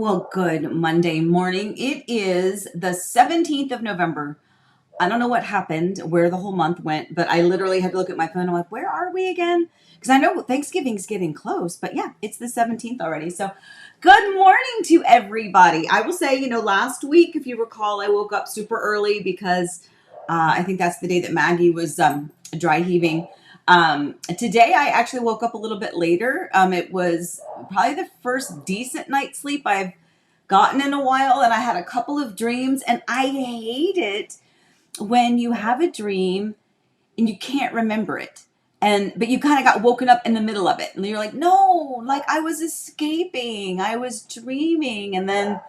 Well, good Monday morning. It is the 17th of November. I don't know what happened, where the whole month went, but I literally had to look at my phone. I'm like, where are we again? Because I know Thanksgiving's getting close, but yeah, it's the 17th already. So good morning to everybody. I will say, last week, if you recall, I woke up super early because I think that's the day that Maggie was dry heaving. Today I actually woke up a little bit later. It was probably the first decent night's sleep I've gotten in a while, and I had a couple of dreams, and I hate it when you have a dream and you can't remember it. But you kind of got woken up in the middle of it, and you're like, no, like I was escaping, I was dreaming, and then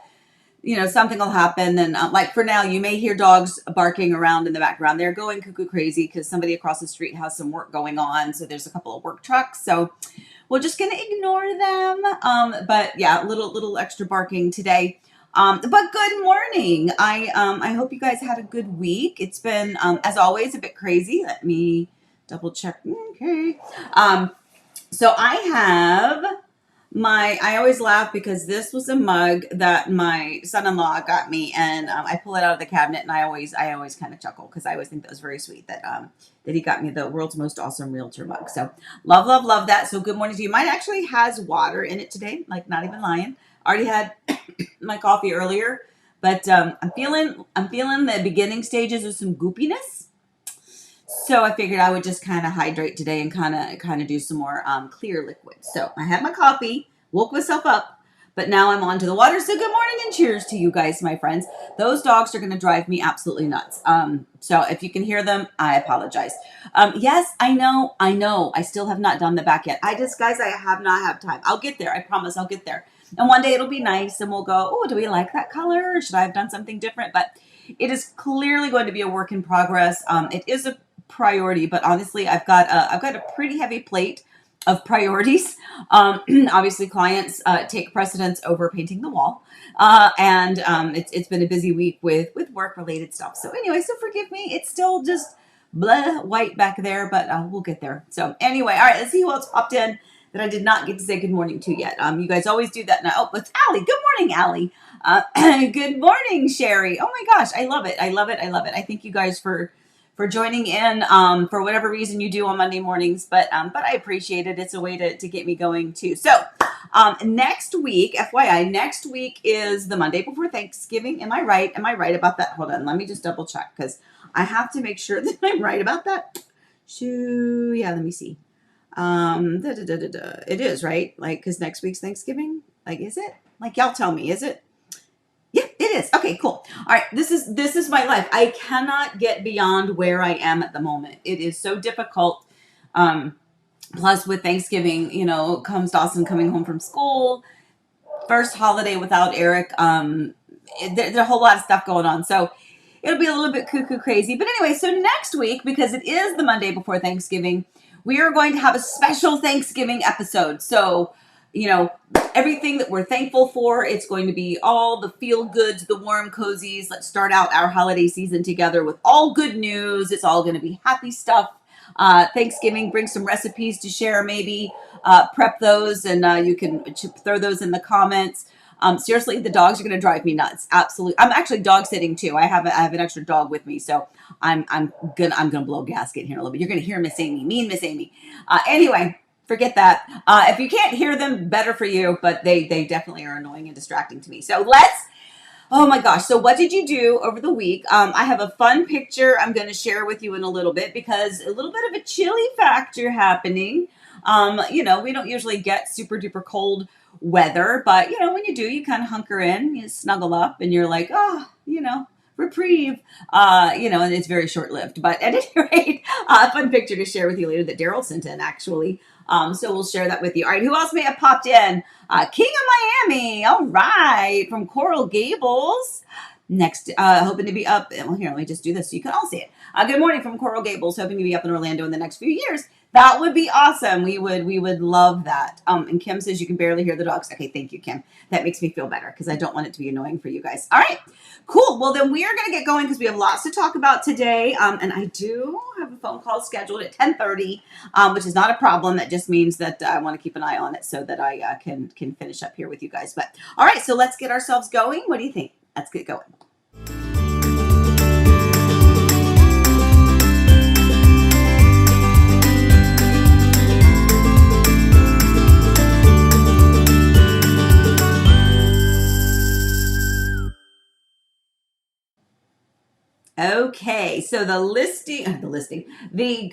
something will happen. And like for now, you may hear dogs barking around in the background. They're going cuckoo crazy because somebody across the street has some work going on. So there's a couple of work trucks. So we're just going to ignore them. But yeah, little extra barking today. But good morning. I hope you guys had a good week. It's been, as always, a bit crazy. Let me double check. Okay. So I always laugh because this was a mug that my son-in-law got me, and I pull it out of the cabinet, and I always kind of chuckle because I always think that was very sweet that he got me the world's most awesome realtor mug. So love that. So good morning to you. Mine actually has water in it today, like not even lying. Already had my coffee earlier, but I'm feeling the beginning stages of some goopiness. So I figured I would just kind of hydrate today and kind of do some more clear liquid. So I had my coffee, woke myself up, but now I'm on to the water. So good morning and cheers to you guys, my friends. Those dogs are going to drive me absolutely nuts. So if you can hear them, I apologize. Yes, I know. I still have not done the back yet. Guys, I have not had time. I'll get there. I promise I'll get there. And one day it'll be nice and we'll go, oh, do we like that color? Or should I have done something different? But it is clearly going to be a work in progress. It is a priority, but honestly, I've got a pretty heavy plate of priorities. Obviously, clients take precedence over painting the wall, and it's been a busy week with work related stuff. So anyway, so forgive me. It's still just blah white back there, but we'll get there. So anyway, all right. Let's see who else popped in that I did not get to say good morning to yet. You guys always do that now. Oh, it's Allie. Good morning, Allie. Good morning, Sherry. Oh my gosh, I love it. I thank you guys for joining in for whatever reason you do on Monday mornings, but I appreciate it. It's a way to get me going too. So next week, FYI, next week is the Monday before Thanksgiving. Am I right? Am I right about that? Hold on, let me just double check because I have to make sure that I'm right about that. Shoo, yeah, let me see. It is, right? Like, because next week's Thanksgiving. Like, is it? Like, y'all tell me, is it? Yeah, it is. Okay, cool. All right. This is my life. I cannot get beyond where I am at the moment. It is so difficult. Plus with Thanksgiving, comes Dawson coming home from school. First holiday without Eric. There's a whole lot of stuff going on. So it'll be a little bit cuckoo crazy. But anyway, so next week, because it is the Monday before Thanksgiving, we are going to have a special Thanksgiving episode. So everything that we're thankful for. It's going to be all the feel goods, the warm cozies. Let's start out our holiday season together with all good news. It's all going to be happy stuff. Thanksgiving, bring some recipes to share, maybe prep those, and you can throw those in the comments. Seriously, the dogs are going to drive me nuts. Absolutely. I'm actually dog sitting too. I have an extra dog with me, so I'm gonna blow a gasket here in a little bit. You're going to hear Miss Amy, me and Miss Amy. Anyway. Forget that. If you can't hear them, better for you, but they definitely are annoying and distracting to me. So oh my gosh. So what did you do over the week? I have a fun picture I'm going to share with you in a little bit because a little bit of a chilly factor happening. We don't usually get super duper cold weather, but when you do, you kind of hunker in, you snuggle up and you're like, reprieve, and it's very short-lived, but at any rate, a fun picture to share with you later that Daryl sent in actually. So we'll share that with you. All right. Who else may have popped in? King of Miami. All right. From Coral Gables. Next, hoping to be up. Well, here, let me just do this so you can all see it. Good morning from Coral Gables. Hoping to be up in Orlando in the next few years. That would be awesome. We would love that. And Kim says you can barely hear the dogs. Okay, thank you, Kim. That makes me feel better because I don't want it to be annoying for you guys. All right, cool. Well, then we are going to get going because we have lots to talk about today. And I do have a a phone call scheduled at 10:30, which is not a problem. That just means that I want to keep an eye on it so that I can finish up here with you guys. But all right, so let's get ourselves going. What do you think? Let's get going. Okay, so the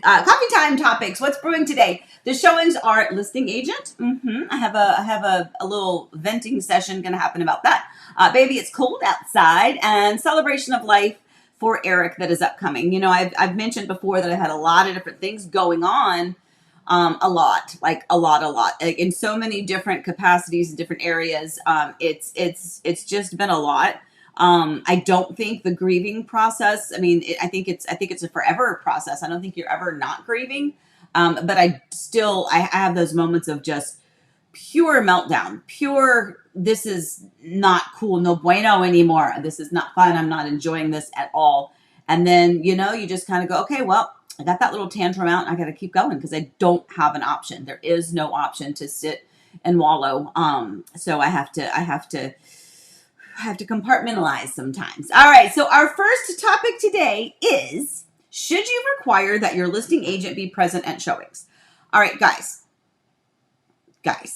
coffee time topics. What's brewing today? The showings are listing agent. I have a little venting session going to happen about that. Baby, it's cold outside, and celebration of life for Eric that is upcoming. You know, I've mentioned before that I had a lot of different things going on. A lot, like in so many different capacities in different areas. It's just been a lot. I don't think the grieving process, I mean, I think it's a forever process. I don't think you're ever not grieving. But I have those moments of just pure meltdown, this is not cool, no bueno anymore. This is not fun. I'm not enjoying this at all. And then, you know, you just kind of go, okay, well, I got that little tantrum out and I got to keep going because I don't have an option. There is no option to sit and wallow. So I have to compartmentalize sometimes. All right. So our first topic today is, should you require that your listing agent be present at showings? All right, guys. Okay.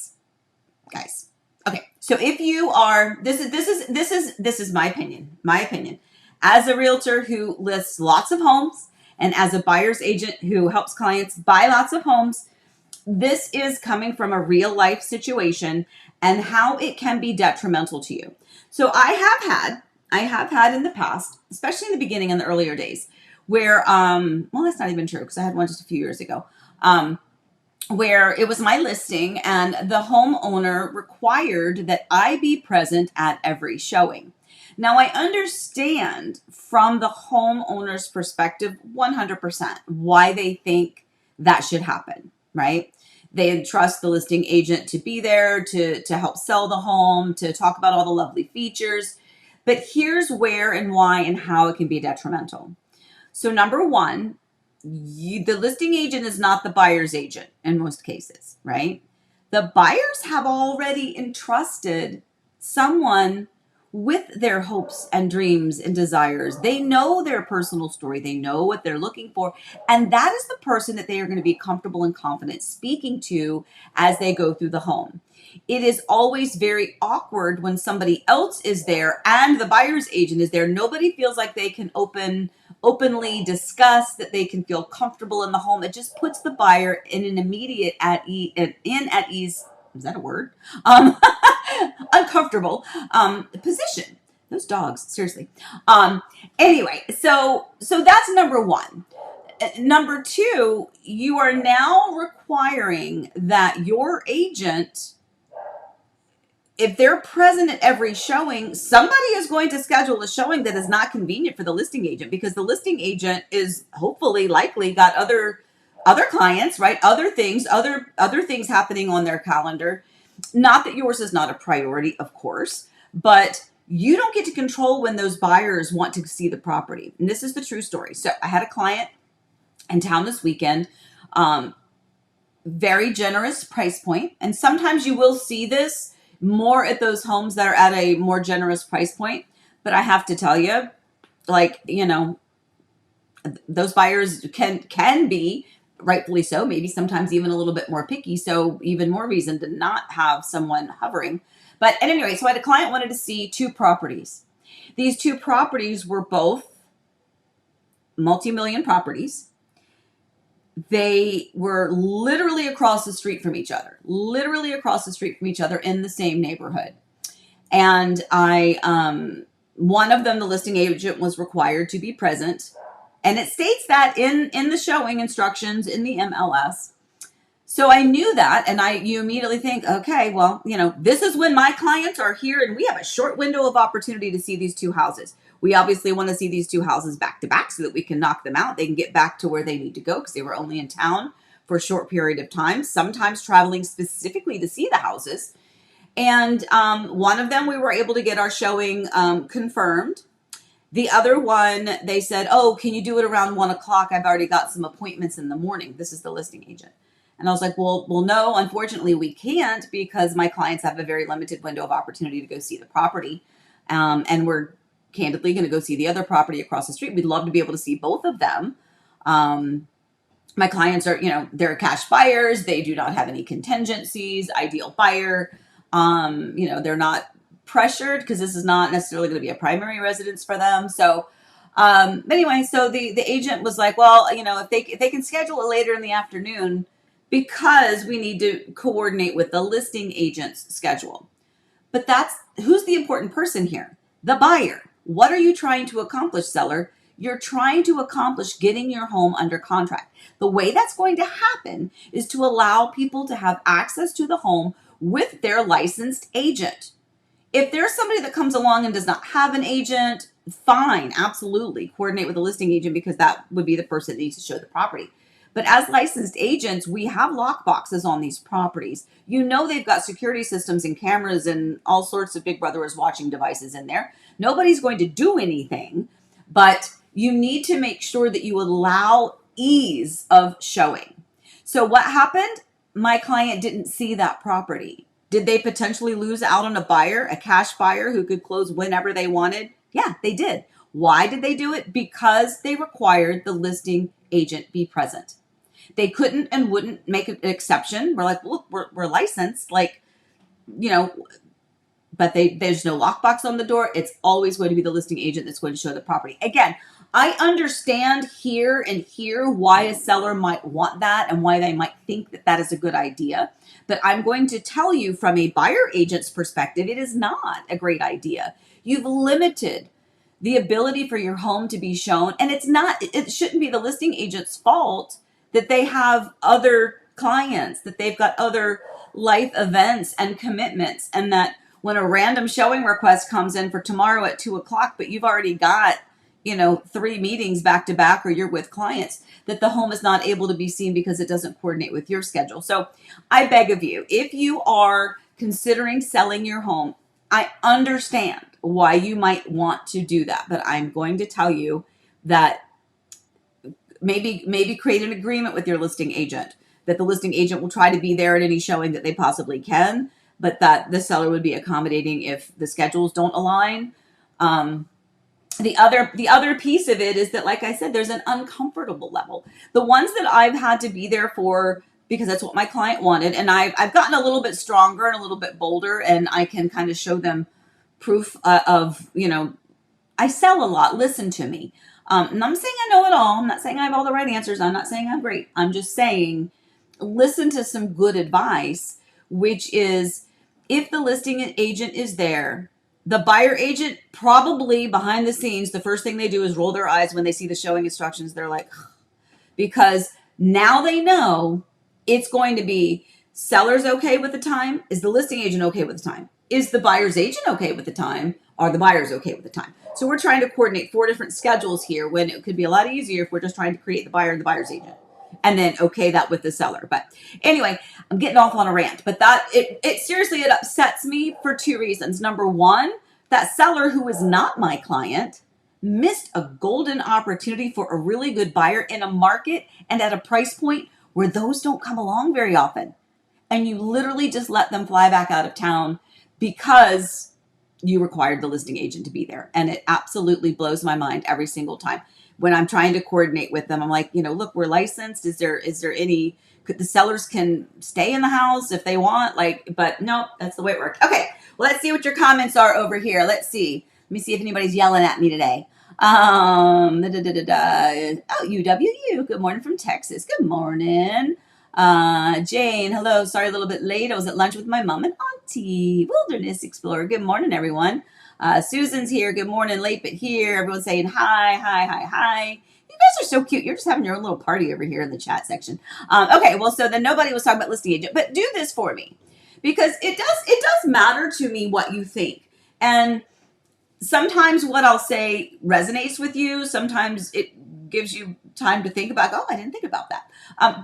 So if you are, this is my opinion. As a realtor who lists lots of homes and as a buyer's agent who helps clients buy lots of homes, this is coming from a real life situation and how it can be detrimental to you. So I have had in the past, especially in the beginning in the earlier days, where, well, that's not even true because I had one just a few years ago, where it was my listing and the homeowner required that I be present at every showing. Now, I understand from the homeowner's perspective 100% why they think that should happen, right? They trust the listing agent to be there to help sell the home, to talk about all the lovely features. But here's where and why and how it can be detrimental. So number one, the listing agent is not the buyer's agent in most cases, right? The buyers have already entrusted someone with their hopes and dreams and desires. They know their personal story. They know what they're looking for. And that is the person that they are going to be comfortable and confident speaking to as they go through the home. It is always very awkward when somebody else is there and the buyer's agent is there. Nobody feels like they can openly discuss, that they can feel comfortable in the home. It just puts the buyer in an immediate at ease. Is that a word? Uncomfortable position. Those dogs, seriously. Anyway, so that's number one. Number two, you are now requiring that your agent, if they're present at every showing, somebody is going to schedule a showing that is not convenient for the listing agent, because the listing agent is likely got other clients, right? Other things happening on their calendar. Not that yours is not a priority, of course, but you don't get to control when those buyers want to see the property. And this is the true story. So I had a client in town this weekend, very generous price point. And sometimes you will see this more at those homes that are at a more generous price point. But I have to tell you, like, you know, those buyers can be, rightfully so, maybe sometimes even a little bit more picky. So even more reason to not have someone hovering. But anyway, so I had a client wanted to see two properties. These two properties were both multi-million properties. They were literally across the street from each other, in the same neighborhood. And one of them, the listing agent was required to be present. And it states that in the showing instructions in the MLS. So I knew that, and you immediately think, okay, well, you know, this is when my clients are here and we have a short window of opportunity to see these two houses. We obviously want to see these two houses back to back so that we can knock them out. They can get back to where they need to go because they were only in town for a short period of time, sometimes traveling specifically to see the houses. And one of them, we were able to get our showing confirmed. The other one, they said, oh, can you do it around 1 o'clock? I've already got some appointments in the morning. This is the listing agent. And I was like, well, no, unfortunately we can't, because my clients have a very limited window of opportunity to go see the property. And we're candidly going to go see the other property across the street. We'd love to be able to see both of them. My clients are, they're cash buyers. They do not have any contingencies, ideal buyer. They're not pressured because this is not necessarily going to be a primary residence for them. So anyway, so the agent was like, well, if they can schedule it later in the afternoon, because we need to coordinate with the listing agent's schedule. But who's the important person here? The buyer. What are you trying to accomplish, seller? You're trying to accomplish getting your home under contract. The way that's going to happen is to allow people to have access to the home with their licensed agent. If there's somebody that comes along and does not have an agent, fine, absolutely. Coordinate with the listing agent, because that would be the person that needs to show the property. But as licensed agents, we have lock boxes on these properties. They've got security systems and cameras and all sorts of Big Brother is watching devices in there. Nobody's going to do anything, but you need to make sure that you allow ease of showing. So what happened? My client didn't see that property. Did they potentially lose out on a buyer, a cash buyer who could close whenever they wanted? Yeah, they did. Why did they do it? Because they required the listing agent be present. They couldn't and wouldn't make an exception. We're like, look, we're licensed, but there's no lockbox on the door. It's always going to be the listing agent that's going to show the property. Again, I understand here why a seller might want that and why they might think that that is a good idea. But I'm going to tell you from a buyer agent's perspective, it is not a great idea. You've limited the ability for your home to be shown. And it shouldn't be the listing agent's fault that they have other clients, that they've got other life events and commitments, and that when a random showing request comes in for tomorrow at 2 o'clock, but you've already got 3 meetings back to back, or you're with clients, that the home is not able to be seen because it doesn't coordinate with your schedule. So I beg of you, if you are considering selling your home, I understand why you might want to do that, but I'm going to tell you that maybe create an agreement with your listing agent, that the listing agent will try to be there at any showing that they possibly can, but that the seller would be accommodating if the schedules don't align. The other piece of it is that, like I said, there's an uncomfortable level. The ones that I've had to be there for, because that's what my client wanted, and I've gotten a little bit stronger and a little bit bolder, and I can kind of show them proof of, I sell a lot. Listen to me. And I'm saying I know it all. I'm not saying I have all the right answers. I'm not saying I'm great. I'm just saying, listen to some good advice, which is, if the listing agent is there, the buyer agent probably behind the scenes, the first thing they do is roll their eyes when they see the showing instructions. They're like, because now they know it's going to be seller's okay with the time. Is the listing agent okay with the time? Is the buyer's agent okay with the time? Are the buyers okay with the time? So we're trying to coordinate 4 different schedules here, when it could be a lot easier if we're just trying to create the buyer and the buyer's agent, and then okay that with the seller. But anyway, I'm getting off on a rant, but it seriously, it upsets me for 2 reasons. Number one, that seller, who is not my client, missed a golden opportunity for a really good buyer in a market and at a price point where those don't come along very often. And you literally just let them fly back out of town because you required the listing agent to be there. And it absolutely blows my mind every single time when I'm trying to coordinate with them. I'm like, look, we're licensed. Is there any, the sellers can stay in the house if they want, but no, that's the way it works. Okay. Well, let's see what your comments are over here. Let's see. Let me see if anybody's yelling at me today. Oh, UWU. Good morning from Texas. Good morning. Jane, hello. Sorry, a little bit late. I was at lunch with my mom and auntie. Wilderness Explorer. Good morning, everyone. Susan's here. Good morning. Late but here. Everyone's saying hi, hi, hi, hi. You guys are so cute. You're just having your own little party over here in the chat section. Okay, well, so then nobody was talking about listing agent, but do this for me, because it does matter to me what you think. And sometimes what I'll say resonates with you. Sometimes it gives you time to think about, oh, I didn't think about that.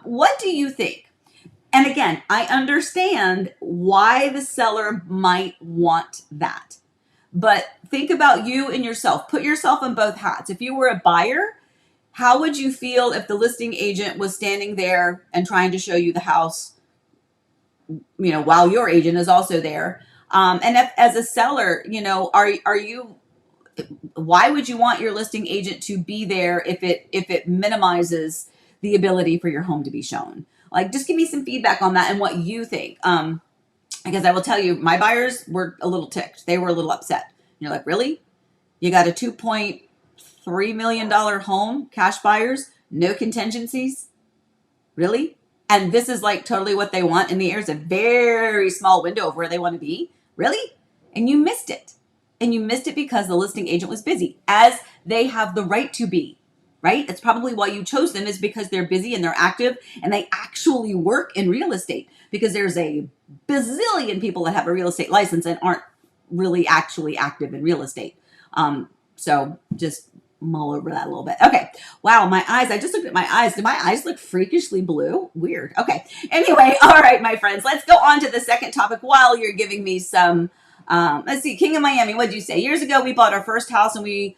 What do you think? And again, I understand why the seller might want that. But think about you and yourself. Put yourself in both hats. If you were a buyer, how would you feel if the listing agent was standing there and trying to show you the house, while your agent is also there? And if, as a seller, are you, why would you want your listing agent to be there if it minimizes the ability for your home to be shown? Like, just give me some feedback on that and what you think. Because I will tell you, my buyers were a little ticked. They were a little upset. You're like, really? You got a $2.3 million home, cash buyers, no contingencies? Really? And this is like totally what they want. And there's a very small window of where they want to be. Really? And you missed it. And you missed it because the listing agent was busy, as they have the right to be, right? That's probably why you chose them, is because they're busy and they're active and they actually work in real estate, because there's a bazillion people that have a real estate license and aren't really actually active in real estate. So just mull over that a little bit. Okay. Wow. My eyes. I just looked at my eyes. Did my eyes look freakishly blue? Weird. Okay. Anyway. All right, my friends, let's go on to the second topic while you're giving me some, let's see. King of Miami. What'd you say? Years ago, we bought our first house and we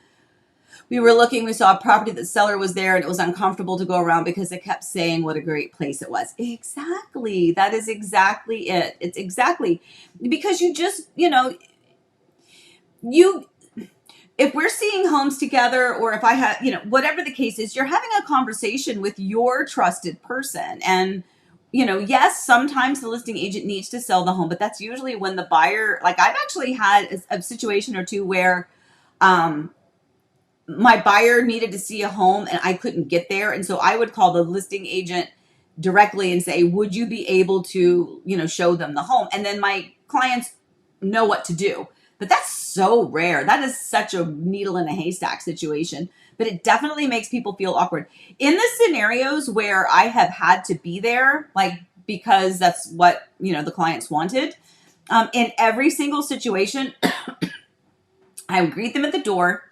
were looking, we saw a property, the seller was there and it was uncomfortable to go around because it kept saying what a great place it was. Exactly. That is exactly it. It's exactly because you just, if we're seeing homes together, or if I have, whatever the case is, you're having a conversation with your trusted person. And, yes, sometimes the listing agent needs to sell the home, but that's usually when the buyer, like I've actually had a situation or two where, my buyer needed to see a home and I couldn't get there. And so I would call the listing agent directly and say, would you be able to, show them the home? And then my clients know what to do. But that's so rare. That is such a needle in a haystack situation. But it definitely makes people feel awkward. In the scenarios where I have had to be there, like because that's what, the clients wanted, in every single situation, I would greet them at the door.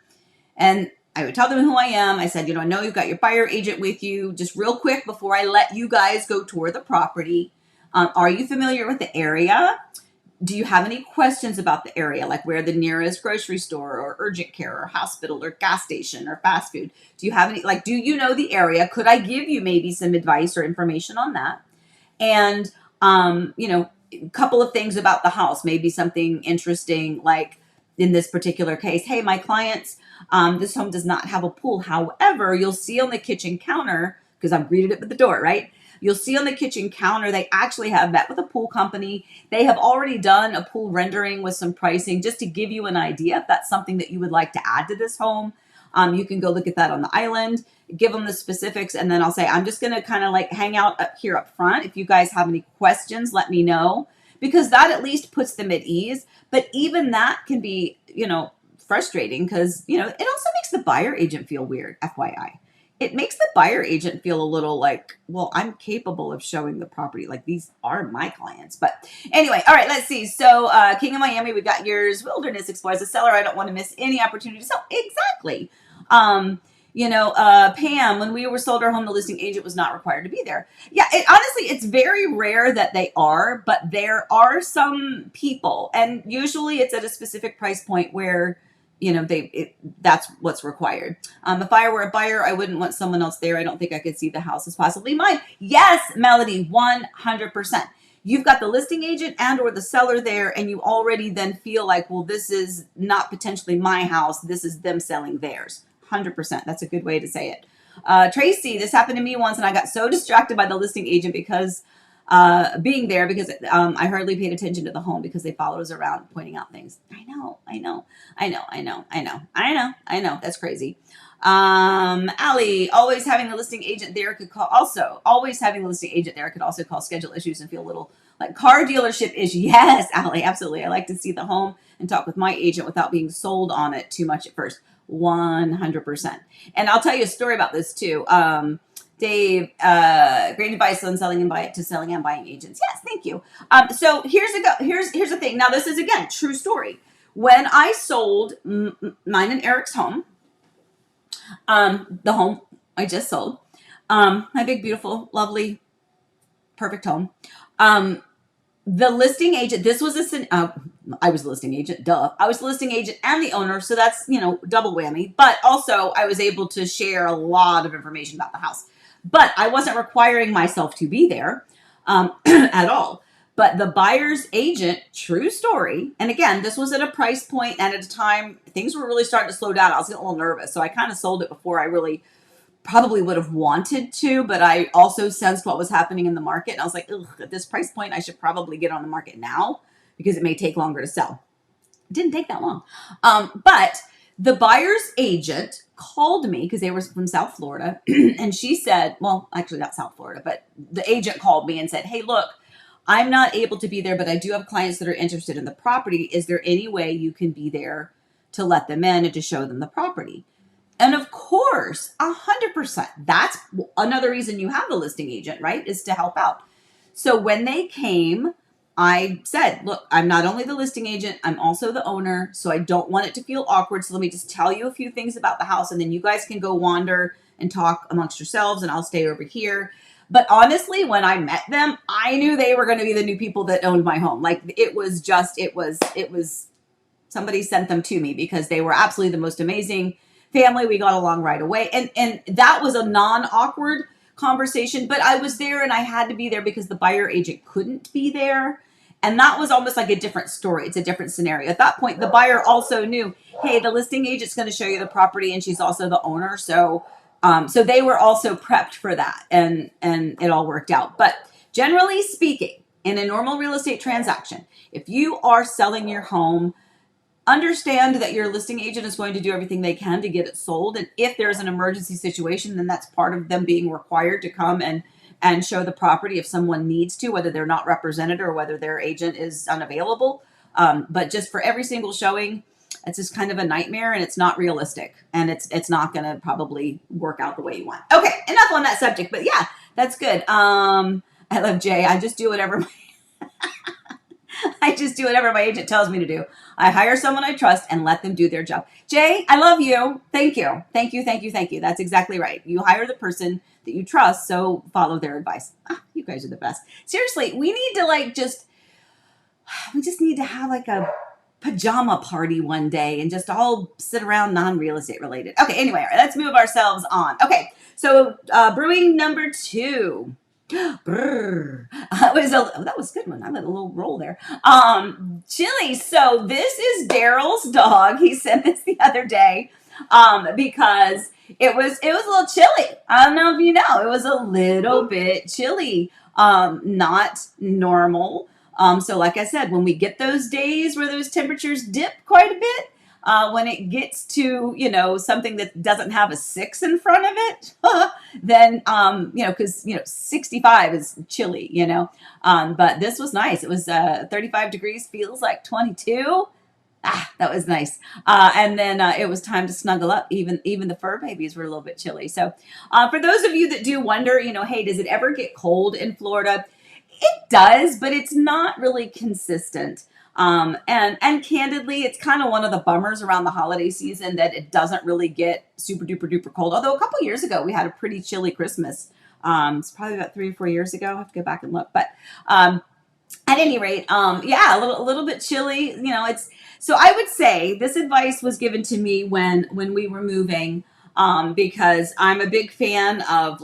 And I would tell them who I am. I said, I know you've got your buyer agent with you. Just real quick before I let you guys go tour the property. Are you familiar with the area? Do you have any questions about the area, like where the nearest grocery store or urgent care or hospital or gas station or fast food? Do you have any, do you know the area? Could I give you maybe some advice or information on that? And, a couple of things about the house, maybe something interesting, like in this particular case, hey, my clients, this home does not have a pool. However, you'll see on the kitchen counter, because I've greeted it at the door, right? You'll see on the kitchen counter, they actually have met with a pool company. They have already done a pool rendering with some pricing, just to give you an idea if that's something that you would like to add to this home. You can go look at that on the island, give them the specifics, and then I'll say, I'm just going to kind of hang out up here up front. If you guys have any questions, let me know, because that at least puts them at ease. But even that can be, frustrating, because, it also makes the buyer agent feel weird, FYI. It makes the buyer agent feel a little like, well, I'm capable of showing the property. Like, these are my clients. But anyway, all right, let's see. So King of Miami, we've got yours. Wilderness Explorers, a seller. I don't want to miss any opportunity to sell. Exactly. Pam, when we were sold our home, the listing agent was not required to be there. Yeah, honestly, it's very rare that they are, but there are some people, and usually it's at a specific price point where, that's what's required. If I were a buyer, I wouldn't want someone else there. I don't think I could see the house as possibly mine. Yes, Melody, 100%. You've got the listing agent and or the seller there, and you already then feel like, well, this is not potentially my house. This is them selling theirs. 100%. That's a good way to say it. Tracy, this happened to me once, and I got so distracted by the listing agent because being there, because I hardly paid attention to the home because they followed us around pointing out things. I know. That's crazy. Allie, always having the listing agent there could also cause schedule issues and feel a little like car dealership issues. Yes, Allie, absolutely. I like to see the home and talk with my agent without being sold on it too much at first. 100%. And I'll tell you a story about this too. Dave, great advice on selling and buying agents. Yes, thank you. So here's the thing. Now, this is, again, true story. When I sold mine and Eric's home, the home I just sold, my big, beautiful, lovely, perfect home, The listing agent, this was I was the listing agent, duh. I was the listing agent and the owner, so that's, double whammy. But also, I was able to share a lot of information about the house. But I wasn't requiring myself to be there at all. But the buyer's agent, true story, and again, this was at a price point and at a time things were really starting to slow down. I was getting a little nervous, so I kind of sold it before I really probably would have wanted to, but I also sensed what was happening in the market. And I was like, ugh, at this price point, I should probably get on the market now because it may take longer to sell. It didn't take that long. But the buyer's agent called me because they were from South Florida. And she said, well, actually not South Florida, but the agent called me and said, hey, look, I'm not able to be there, but I do have clients that are interested in the property. Is there any way you can be there to let them in and to show them the property? And of course, 100%. That's another reason you have a listing agent, right? Is to help out. So when they came, I said, look, I'm not only the listing agent, I'm also the owner. So I don't want it to feel awkward. So let me just tell you a few things about the house and then you guys can go wander and talk amongst yourselves and I'll stay over here. But honestly, when I met them, I knew they were going to be the new people that owned my home. Like it was somebody sent them to me because they were absolutely the most amazing family. We got along right away. And that was a non-awkward conversation, but I was there and I had to be there because the buyer agent couldn't be there. And that was almost like a different story. It's a different scenario. At that point, the buyer also knew, hey, the listing agent's going to show you the property and she's also the owner. So they were also prepped for that and it all worked out. But generally speaking, in a normal real estate transaction, if you are selling your home, understand that your listing agent is going to do everything they can to get it sold. And if there's an emergency situation, then that's part of them being required to come and show the property if someone needs to, whether they're not represented or whether their agent is unavailable. But just for every single showing, it's just kind of a nightmare and it's not realistic and it's not going to probably work out the way you want. Okay, enough on that subject, but yeah, that's good. I love Jay. I just do whatever my agent tells me to do. I hire someone I trust and let them do their job. Jay, I love you. Thank you. Thank you. Thank you. Thank you. That's exactly right. You hire the person that you trust, so follow their advice. You guys are the best. Seriously, we need to we just need to have like a pajama party one day and just all sit around non-real estate related. Okay, anyway, let's move ourselves on. Okay, so brewing number 2. Brr. That was a good one. I let a little roll there. Chili. So this is Daryl's dog. He sent this the other day because it was a little chilly. I don't know if you know, it was a little bit chilly. Not normal. So like I said, when we get those days where those temperatures dip quite a bit, when it gets to, something that doesn't have a 6 in front of it, then, because, 65 is chilly, but this was nice. It was 35 degrees, feels like 22. That was nice. And then it was time to snuggle up. Even the fur babies were a little bit chilly. So for those of you that do wonder, hey, does it ever get cold in Florida? It does, but it's not really consistent. And candidly, it's kind of one of the bummers around the holiday season that it doesn't really get super duper duper cold. Although a couple years ago, we had a pretty chilly Christmas. It's probably about 3 or 4 years ago. I have to go back and look, but, at any rate, yeah, a little bit chilly, so I would say this advice was given to me when we were moving, because I'm a big fan of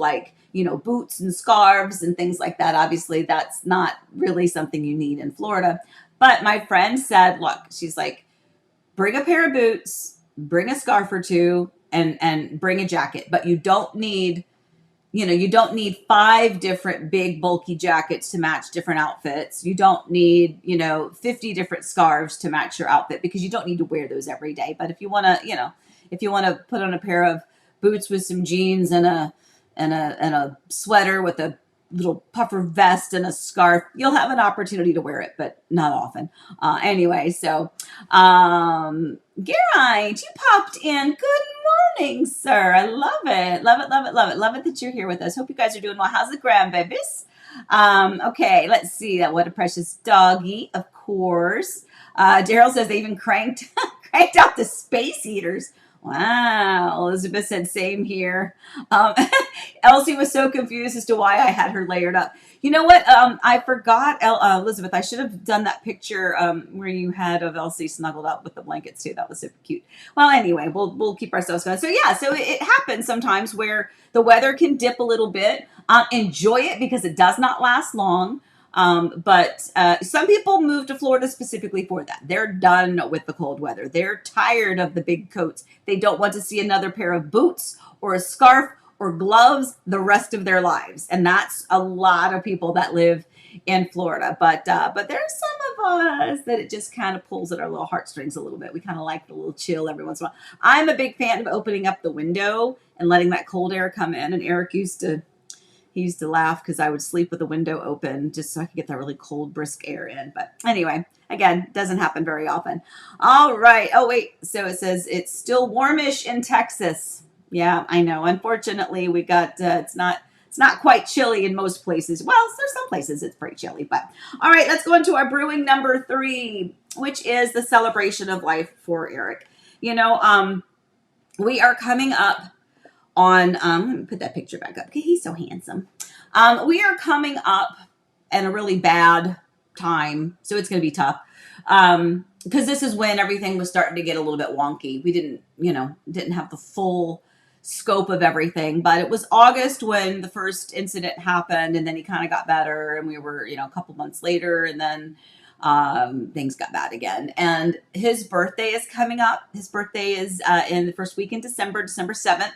boots and scarves and things like that. Obviously, that's not really something you need in Florida. But my friend said, look, she's like, bring a pair of boots, bring a scarf or two, and bring a jacket. But you don't need 5 different big bulky jackets to match different outfits. You don't need, 50 different scarves to match your outfit because you don't need to wear those every day. But if you want to, put on a pair of boots with some jeans and a sweater with a little puffer vest and a scarf, you'll have an opportunity to wear it, but not often. Anyway, so Garrite, you popped in. Good morning, sir. I love it. Love it, love it, love it. Love it that you're here with us. Hope you guys are doing well. How's the grandbabies? Okay, let's see. What a precious doggy, of course. Daryl says they even cranked out the space heaters. Wow. Elizabeth said, same here. Um, Elsie was so confused as to why I had her layered up. You know what? I forgot, Elizabeth, I should have done that picture where you had of Elsie snuggled up with the blankets too. That was super cute. Well, anyway, we'll keep ourselves going. So yeah, so it happens sometimes where the weather can dip a little bit. Enjoy it because it does not last long. But some people move to Florida specifically for that. They're done with the cold weather. They're tired of the big coats. They don't want to see another pair of boots or a scarf or gloves the rest of their lives. And that's a lot of people that live in Florida. But there's some of us that it just kind of pulls at our little heartstrings a little bit. We kind of like the little chill every once in a while. I'm a big fan of opening up the window and letting that cold air come in. And Eric used to laugh because I would sleep with the window open just so I could get that really cold, brisk air in. But anyway, again, doesn't happen very often. All right. Oh, wait. So it says it's still warmish in Texas. Yeah, I know. Unfortunately, we got, it's not quite chilly in most places. Well, there's some places it's pretty chilly, but all right, let's go into our brewing number 3, which is the celebration of life for Eric. You know, we are coming up on, let me put that picture back up because he's so handsome. We are coming up at a really bad time, so it's going to be tough. Because this is when everything was starting to get a little bit wonky. We didn't have the full scope of everything, but it was August when the first incident happened, and then he kind of got better, and we were, a couple months later, and then things got bad again. And his birthday is coming up. His birthday is in the first week in December 7th.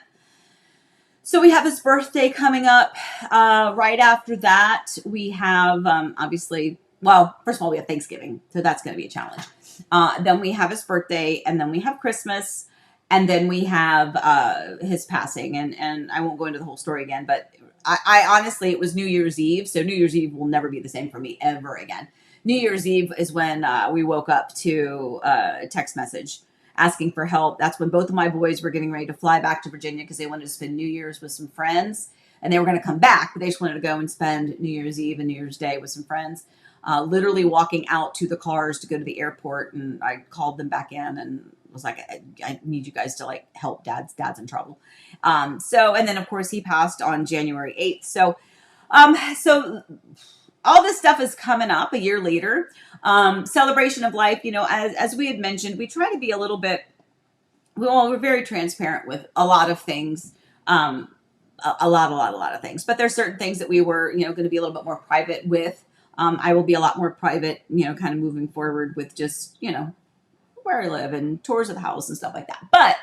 So we have his birthday coming up. Right after that, we have, obviously, well, first of all, we have Thanksgiving. So that's going to be a challenge. Then we have his birthday, and then we have Christmas, and then we have his passing. And I won't go into the whole story again, but I honestly, it was New Year's Eve. So New Year's Eve will never be the same for me ever again. New Year's Eve is when we woke up to a text message asking for help. That's when both of my boys were getting ready to fly back to Virginia because they wanted to spend New Year's with some friends, and they were going to come back, but they just wanted to go and spend New Year's Eve and New Year's Day with some friends. Literally walking out to the cars to go to the airport, and I called them back in and was like, I need you guys to help. Dad's in trouble. And then of course he passed on January 8th. So all this stuff is coming up a year later. Celebration of life, as we had mentioned, we try to be a little bit, we're very transparent with a lot of things, a lot of things. But there's certain things that we were, going to be a little bit more private with. I will be a lot more private, kind of moving forward with just, where I live and tours of the house and stuff like that.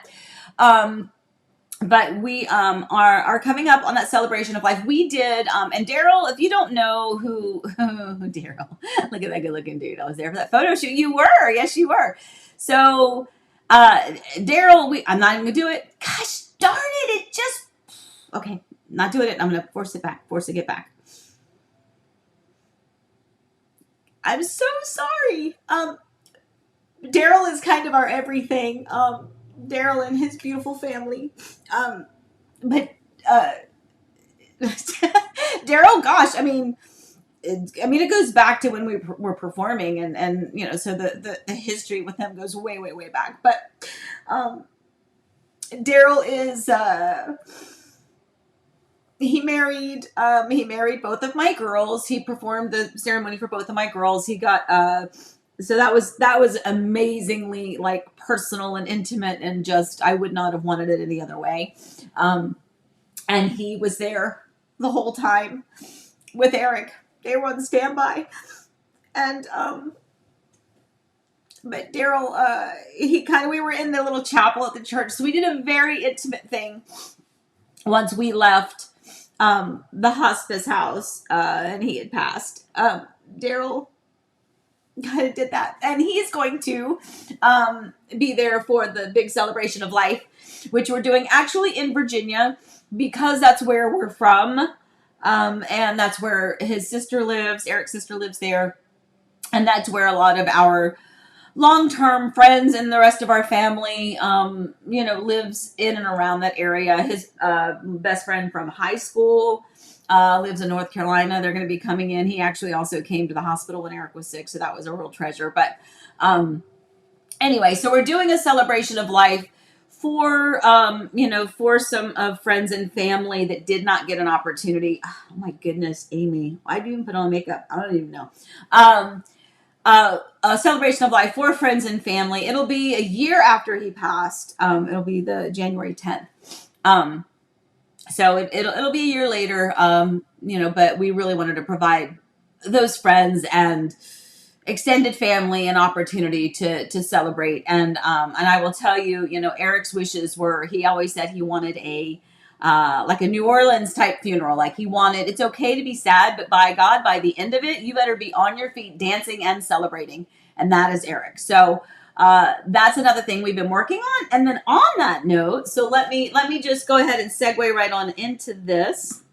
But we are coming up on that celebration of life. We did, and Daryl, if you don't know who Daryl, look at that good looking dude. I was there for that photo shoot. You were, yes, you were. So Daryl, I'm not even gonna do it. Gosh darn it! Okay, not doing it. I'm gonna force it to get back. I'm so sorry. Daryl is kind of our everything. Daryl and his beautiful family. But Daryl, gosh, I mean, it goes back to when we were performing, and so the history with him goes way, way, way back. But Daryl is he married both of my girls. He performed the ceremony for both of my girls. He got so that was amazingly personal and intimate, and just I would not have wanted it any other way. And he was there the whole time with Eric. They were on standby, and but Daryl, we were in the little chapel at the church, so we did a very intimate thing once we left the hospice house, and he had passed. Daryl kind of did that, and he's going to be there for the big celebration of life, which we're doing actually in Virginia because that's where we're from, and that's where his sister lives. Eric's sister lives there, and that's where a lot of our long-term friends and the rest of our family lives in and around that area. His best friend from high school lives in North Carolina. They're going to be coming in. He actually also came to the hospital when Eric was sick, so that was a real treasure. But anyway, so we're doing a celebration of life for for some friends and family that did not get an opportunity. Oh my goodness, Amy, why do you even put on makeup? I don't even know. Um, a celebration of life for friends and family. It'll be a year after he passed. It'll be the January 10th. Um, so it'll be a year later. But we really wanted to provide those friends and extended family an opportunity to celebrate. And I will tell you, Eric's wishes were, he always said he wanted a like a New Orleans type funeral. Like he wanted, it's okay to be sad, but by God, by the end of it, you better be on your feet dancing and celebrating. And that is Eric. So that's another thing we've been working on. And then on that note, so let me just go ahead and segue right on into this.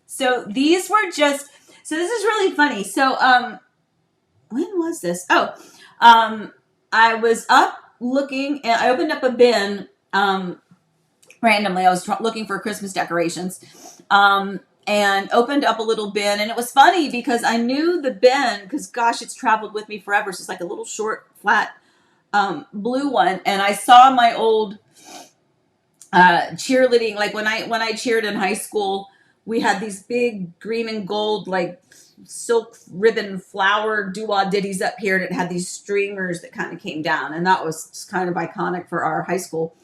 So these were just, so this is really funny. So when was this? I was up looking, and I opened up a bin randomly. I was looking for Christmas decorations, and opened up a little bin. And it was funny because I knew the bin, because gosh, it's traveled with me forever. So it's like a little short, flat blue one. And I saw my old cheerleading, like when I cheered in high school, we had these big green and gold, like silk ribbon flower doo-wah ditties up here, and it had these streamers that kind of came down, and that was just kind of iconic for our high school.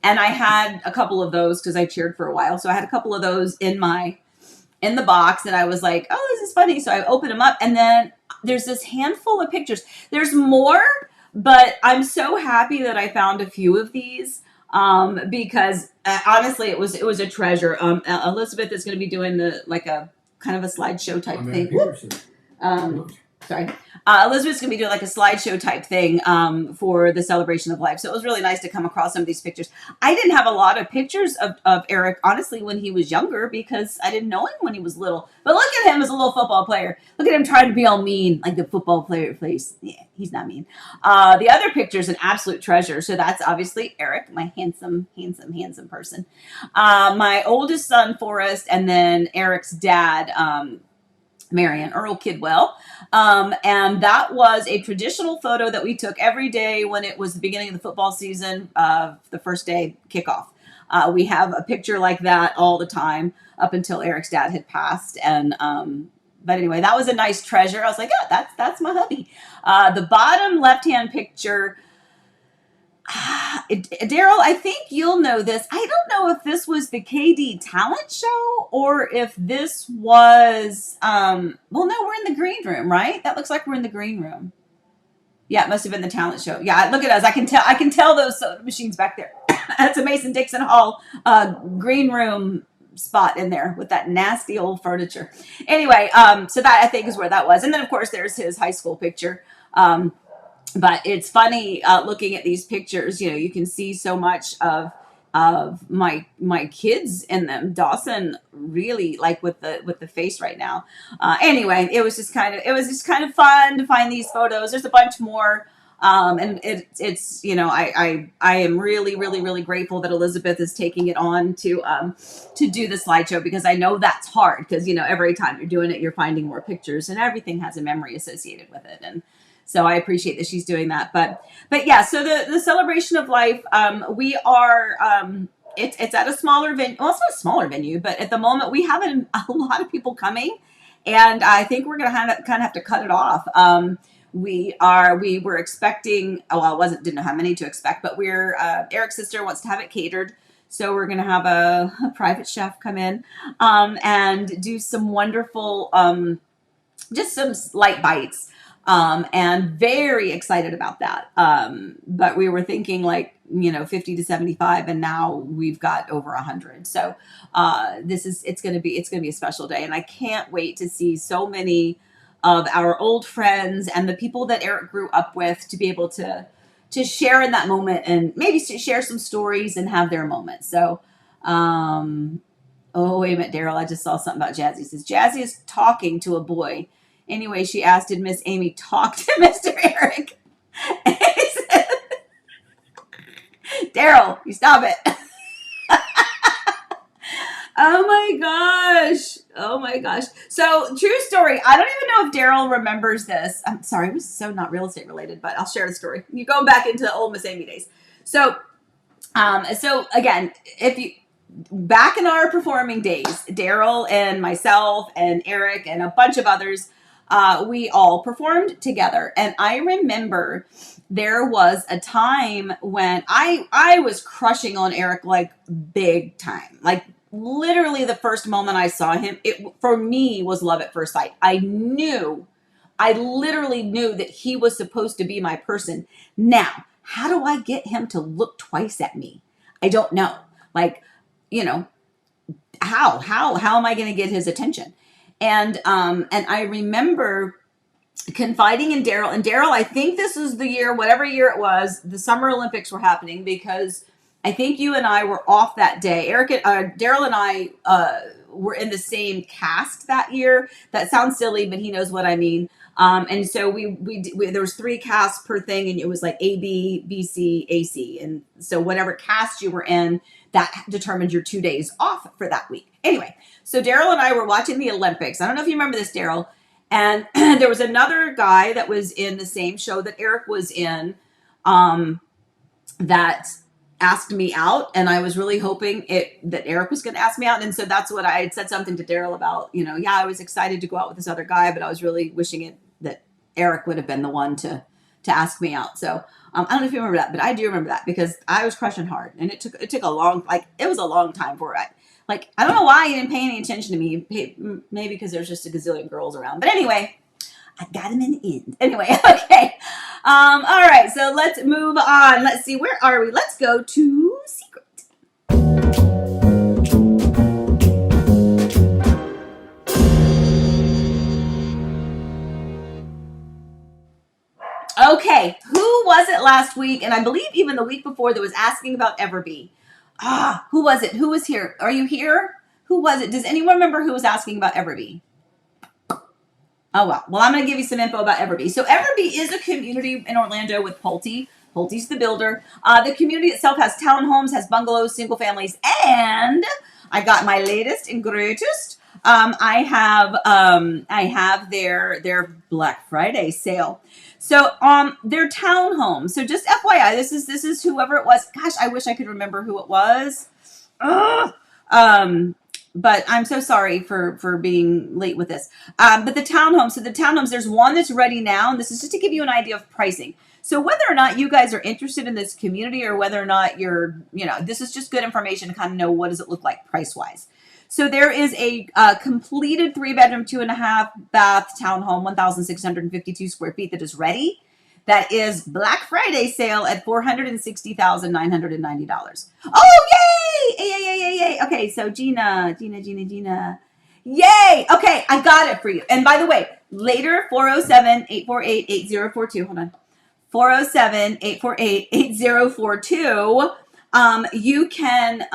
And I had a couple of those because I cheered for a while, so I had a couple of those in the box, and I was like, oh, this is funny. So I opened them up, and then there's this handful of pictures. There's more, but I'm so happy that I found a few of these. Because honestly, it was a treasure. Elizabeth is going to be doing a kind of a slideshow type thing. Sorry. Elizabeth's going to be doing like a slideshow type thing for the celebration of life. So it was really nice to come across some of these pictures. I didn't have a lot of pictures of Eric, honestly, when he was younger, because I didn't know him when he was little. But look at him as a little football player. Look at him trying to be all mean, like the football player face. Yeah, he's not mean. The other picture is an absolute treasure. So that's obviously Eric, my handsome person. My oldest son, Forrest, and then Eric's dad, Marion, Earl Kidwell. And that was a traditional photo that we took every day when it was the beginning of the football season, the first day kickoff. We have a picture like that all the time up until Eric's dad had passed. And, but anyway, that was a nice treasure. I was like, oh, that's my hubby. The bottom left-hand picture, Daryl, I think you'll know this. I don't know if this was the KD talent show or if this was, well, no, we're in the green room, right? That looks like we're in the green room. Yeah, it must have been the talent show. Yeah, look at us. I can tell those machines back there. That's a Mason-Dixon Hall green room spot in there with that nasty old furniture. Anyway, so that I think is where that was. And then of course there's his high school picture. But it's funny looking at these pictures. You can see so much of my kids in them. Dawson really like with the face right now. Anyway, it was just kind of fun to find these photos. There's a bunch more. And it's I am really grateful that Elizabeth is taking it on to do the slideshow, because I know that's hard, because every time you're doing it, you're finding more pictures, and everything has a memory associated with it. And so I appreciate that she's doing that. But yeah, so the celebration of life, we are, it's at a smaller venue. Well, it's not a smaller venue, but at the moment we have a lot of people coming, and I think we're going to kind of have to cut it off. We were expecting, didn't know how many to expect, but Eric's sister wants to have it catered. So we're going to have a private chef come in, and do some wonderful, just some light bites. And very excited about that. But we were thinking 50 to 75, and now we've got over 100. So, it's going to be a special day, and I can't wait to see so many of our old friends and the people that Eric grew up with to be able to share in that moment, and maybe to share some stories and have their moment. So, oh, wait a minute, Daryl, I just saw something about Jazzy. It says Jazzy is talking to a boy. Anyway, she asked, did Miss Amy talk to Mr. Eric? Daryl, you stop it. Oh my gosh. Oh my gosh. So, true story. I don't even know if Daryl remembers this. I'm sorry, it was so not real estate related, but I'll share the story. You go back into the old Miss Amy days. So again, if you back in our performing days, Daryl and myself and Eric and a bunch of others, we all performed together. And I remember there was a time when I was crushing on Eric like big time. Like literally the first moment I saw him, it for me was love at first sight. I literally knew that he was supposed to be my person. Now, how do I get him to look twice at me? I don't know. Like, you know, how am I going to get his attention? And I remember confiding in Daryl. And Daryl, I think this is the year, whatever year it was, the Summer Olympics were happening, because I think you and I were off that day. Daryl and I were in the same cast that year. That sounds silly, but he knows what I mean. And so we there was 3 casts per thing, and it was like A, B, B, C, A, C. And so whatever cast you were in, that determined your 2 days off for that week. Anyway, so Daryl and I were watching the Olympics. I don't know if you remember this, Daryl. And there was another guy that was in the same show that Eric was in, that asked me out, and I was really hoping that Eric was going to ask me out. And so that's what I had said something to Daryl about, yeah, I was excited to go out with this other guy, but I was really wishing that Eric would have been the one to ask me out. So I don't know if you remember that, but I do remember that because I was crushing hard, and it took a long, it was a long time for it. I don't know why he didn't pay any attention to me. Maybe because there's just a gazillion girls around. But anyway, I got him in the end. Anyway, okay. All right, so let's move on. Let's see, where are we? Let's go to Secret. Okay, who was it last week? And I believe even the week before that was asking about Everbee. Who was it? Who was here? Are you here? Who was it? Does anyone remember who was asking about Everbee? Oh, well. Well, I'm going to give you some info about Everbee. So Everbee is a community in Orlando with Pulte. Pulte's the builder. The community itself has townhomes, has bungalows, single families, and I got my latest and greatest. I have their Black Friday sale. So their townhomes. So just FYI, this is whoever it was. Gosh, I wish I could remember who it was. But I'm so sorry for being late with this. But the townhomes, so the townhomes, there's one that's ready now, and this is just to give you an idea of pricing. So whether or not you guys are interested in this community, or whether or not you're, this is just good information to kind of know what does it look like price-wise. So there is a completed 3-bedroom, 2.5-bath townhome, 1,652 square feet that is ready. That is Black Friday sale at $460,990. Oh, yay! Yay! Okay, so Gina. Yay! Okay, I got it for you. And by the way, later, 407-848-8042. Hold on. 407-848-8042. You can,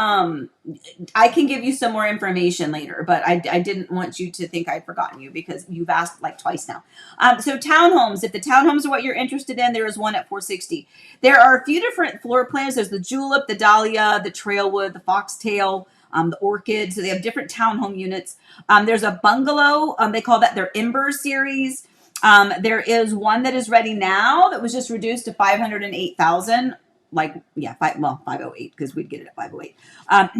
I can give you some more information later, but I didn't want you to think I'd forgotten you because you've asked like twice now. So townhomes, if the townhomes are what you're interested in, there is one at 460. There are a few different floor plans. There's the Julep, the Dahlia, the Trailwood, the Foxtail, the Orchid. So they have different townhome units. There's a bungalow. They call that their Ember series. There is one that is ready now that was just reduced to $508,000. 508, because we'd get it at 508.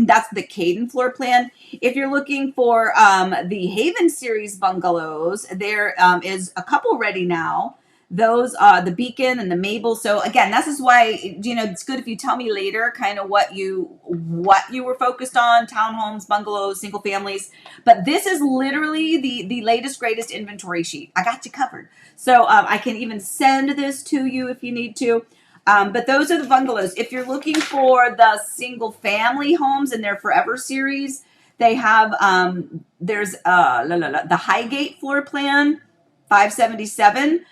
That's the Caden floor plan. If you're looking for the Haven series bungalows, there is a couple ready now. Those the Beacon and the Mabel. So again, this is why it's good if you tell me later kind of what you were focused on: townhomes, bungalows, single families. But this is literally the latest greatest inventory sheet. I got you covered. So I can even send this to you if you need to. But those are the bungalows. If you're looking for the single family homes in their Forever series, they have, there's the Highgate floor plan, 577.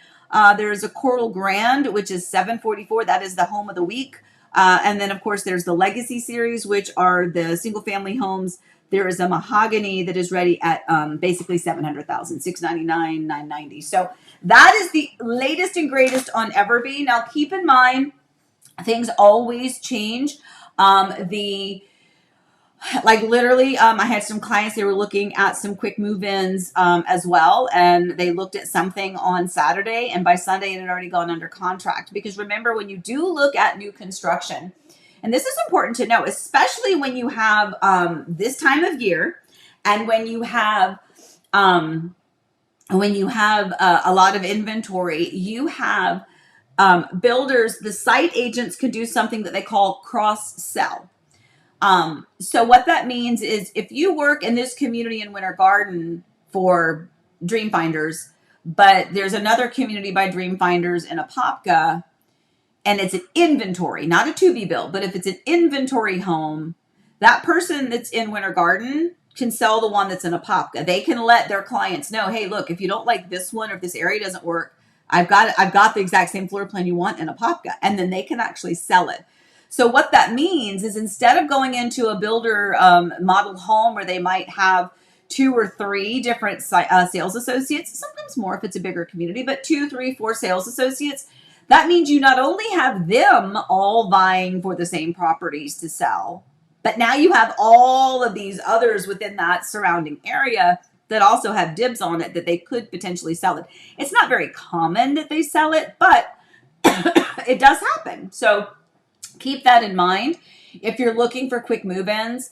There's a Coral Grand, which is 744. That is the home of the week. And then, of course, there's the Legacy series, which are the single family homes. There is a Mahogany that is ready at basically $700,000, $699,000, $990,000. So that is the latest and greatest on Everbee. Now, keep in mind, things always change. Like literally, I had some clients, they were looking at some quick move-ins as well. And they looked at something on Saturday, and by Sunday it had already gone under contract. Because remember, when you do look at new construction, and this is important to know, especially when you have this time of year, and when you have a lot of inventory, you have builders, the site agents can do something that they call cross sell. So what that means is, if you work in this community in Winter Garden for Dream Finders, but there's another community by Dream Finders in Apopka, and it's an inventory, not a to be built, but if it's an inventory home, that person that's in Winter Garden can sell the one that's in Apopka. They can let their clients know, hey, look, if you don't like this one, or if this area doesn't work, I've got the exact same floor plan you want in Apopka, and then they can actually sell it. So what that means is, instead of going into a builder model home where they might have 2 or 3 different sales associates, sometimes more if it's a bigger community, but 2, 3, 4 sales associates, that means you not only have them all vying for the same properties to sell, but now you have all of these others within that surrounding area that also have dibs on it, that they could potentially sell it. It's not very common that they sell it, but it does happen. So keep that in mind. If you're looking for quick move-ins,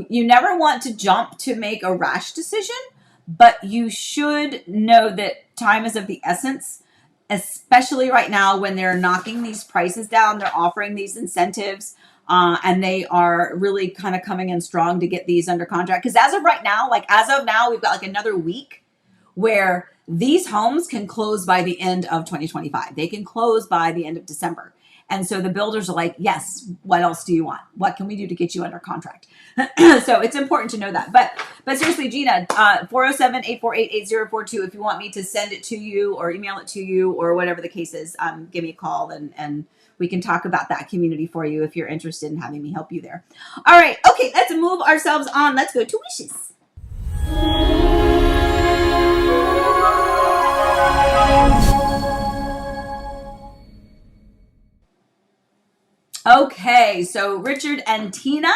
you never want to jump to make a rash decision, but you should know that time is of the essence, especially right now when they're knocking these prices down. They're offering these incentives, and they are really kind of coming in strong to get these under contract. Because as of now, we've got like another week where these homes can close by the end of 2025. They can close by the end of December. And so the builders are like, yes, what else do you want? What can we do to get you under contract? So it's important to know that. But seriously, Gina, 407-848-8042, if you want me to send it to you or email it to you or whatever the case is, give me a call and we can talk about that community for you if you're interested in having me help you there. All right. Okay, let's move ourselves on. Let's go to wishes. Okay, so Richard and Tina,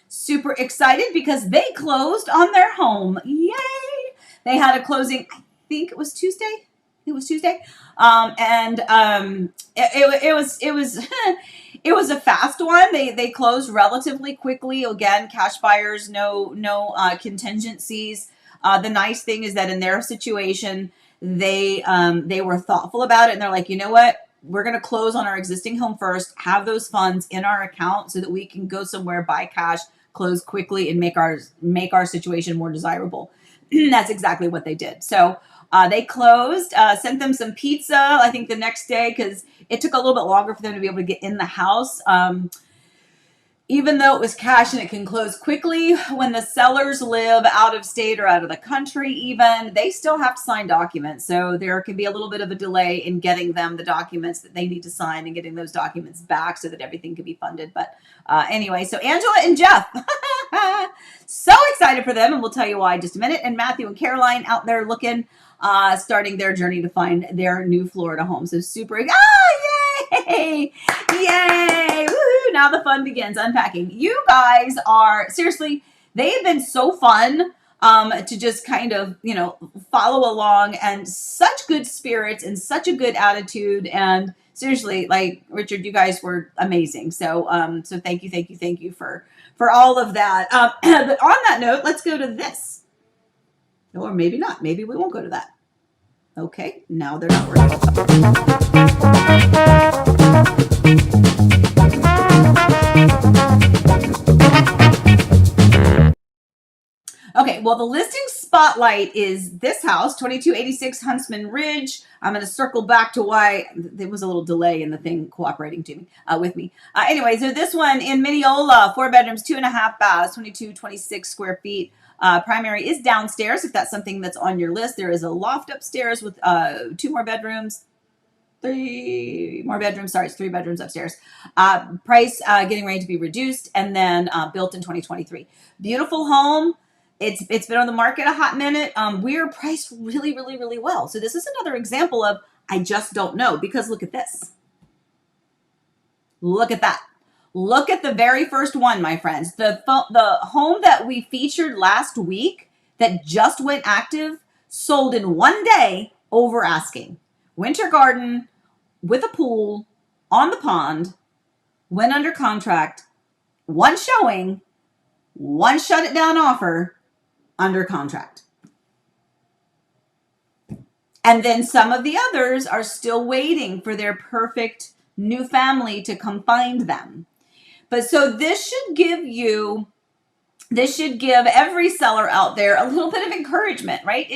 super excited because they closed on their home. Yay! They had a closing, I think it was Tuesday. It was Tuesday. It was it was a fast one. They closed relatively quickly. Again, cash buyers, no contingencies. The nice thing is that in their situation, they were thoughtful about it, and they're like, you know what? We're going to close on our existing home first, have those funds in our account so that we can go somewhere, buy cash, close quickly, and make our situation more desirable. That's exactly what they did. So they closed, sent them some pizza, I think the next day, because it took a little bit longer for them to be able to get in the house. Even though it was cash and it can close quickly, when the sellers live out of state or out of the country even, they still have to sign documents. So there can be a little bit of a delay in getting them the documents that they need to sign and getting those documents back so that everything can be funded. But anyway, so Angela and Jeff, so excited for them, and we'll tell you why in just a minute. And Matthew and Caroline out there looking, starting their journey to find their new Florida home. So super, yay! Yay! Woohoo! Now the fun begins. Unpacking. You guys are seriously, they have been so fun to just kind of, follow along, and such good spirits and such a good attitude. And seriously, like Richard, you guys were amazing. So so thank you for all of that. But on that note, let's go to this. Or maybe not. Maybe we won't go to that. Okay, now they're not working. Okay, well, the listing spotlight is this house, 2286 Huntsman Ridge. I'm going to circle back to why there was a little delay in the thing cooperating to me, with me. Anyway, so this one in Mineola, 4 bedrooms, 2.5 baths, 2226 square feet. Primary is downstairs. If that's something that's on your list, there is a loft upstairs with 2 more bedrooms. 3 more bedrooms. Sorry, it's 3 bedrooms upstairs. Price getting ready to be reduced, and then built in 2023. Beautiful home. It's been on the market a hot minute. We're priced really, really, really well. So this is another example of I just don't know, because look at this. Look at that. Look at the very first one, my friends. The home that we featured last week that just went active sold in one day over asking. Winter garden with a pool on the pond, went under contract, one showing, one shut it down offer, under contract. And then some of the others are still waiting for their perfect new family to come find them. But so this should give every seller out there a little bit of encouragement, right?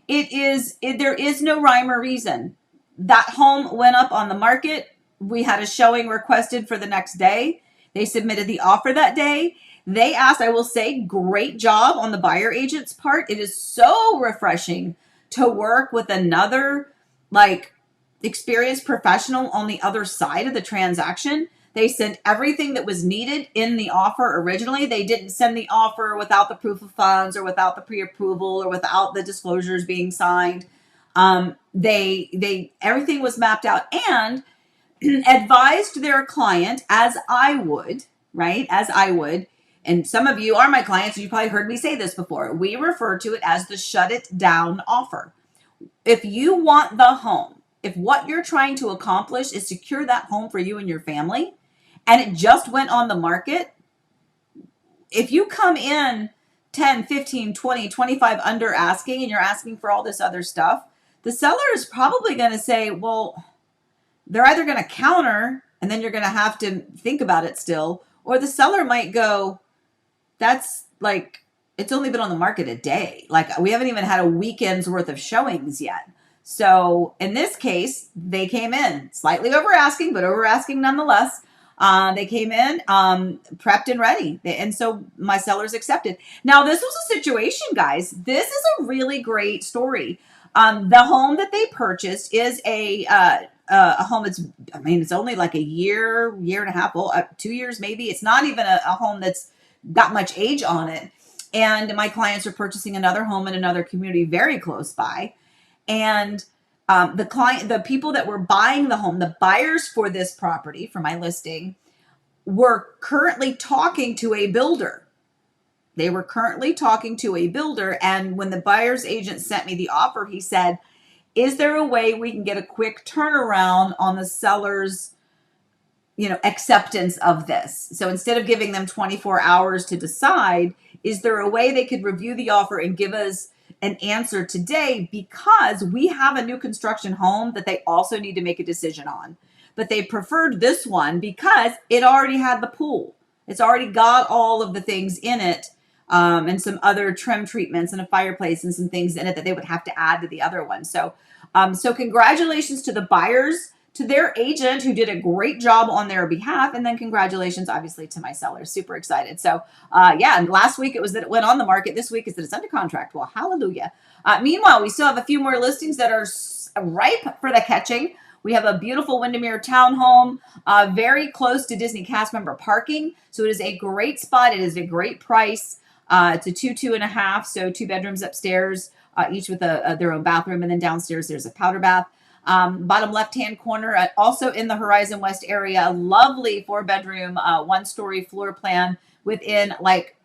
There is no rhyme or reason. That home went up on the market. We had a showing requested for the next day. They submitted the offer that day. They asked, I will say, great job on the buyer agent's part. It is so refreshing to work with another experienced professional on the other side of the transaction. They sent everything that was needed in the offer originally. They didn't send the offer without the proof of funds or without the pre-approval or without the disclosures being signed. Everything was mapped out and advised their client, as I would, right? As I would. And some of you are my clients. You probably heard me say this before. We refer to it as the shut it down offer. If you want the home, if what you're trying to accomplish is secure that home for you and your family, and it just went on the market, if you come in 10, 15, 20, 25 under asking and you're asking for all this other stuff, the seller is probably going to say, well, they're either going to counter and then you're going to have to think about it still, or the seller might go, that's it's only been on the market a day. We haven't even had a weekend's worth of showings yet. So in this case, they came in slightly over asking, but over asking nonetheless. They came in prepped and ready. And so my sellers accepted. Now, this was a situation, guys. This is a really great story. The home that they purchased is a home it's only like a year and a half old, 2 years maybe. It's not even a home that's got much age on it. And my clients are purchasing another home in another community very close by. And the people that were buying the home, the buyers for this property, for my listing, were currently talking to a builder. They were currently talking to a builder. And when the buyer's agent sent me the offer, he said, is there a way we can get a quick turnaround on the seller's acceptance of this? So instead of giving them 24 hours to decide, is there a way they could review the offer and give us an answer today, because we have a new construction home that they also need to make a decision on. But they preferred this one because it already had the pool. It's already got all of the things in it, and some other trim treatments and a fireplace and some things in it that they would have to add to the other one. So congratulations to the buyers, to their agent who did a great job on their behalf. And then congratulations, obviously, to my sellers. Super excited. So, and last week it was that it went on the market. This week is that it's under contract. Well, hallelujah. Meanwhile, we still have a few more listings that are ripe for the catching. We have a beautiful Windermere townhome, very close to Disney cast member parking. So it is a great spot. It is a great price. It's a 2.5, so 2 bedrooms upstairs, each with their own bathroom. And then downstairs, there's a powder bath. Bottom left-hand corner, also in the Horizon West area, lovely 4-bedroom, 1-story floor plan within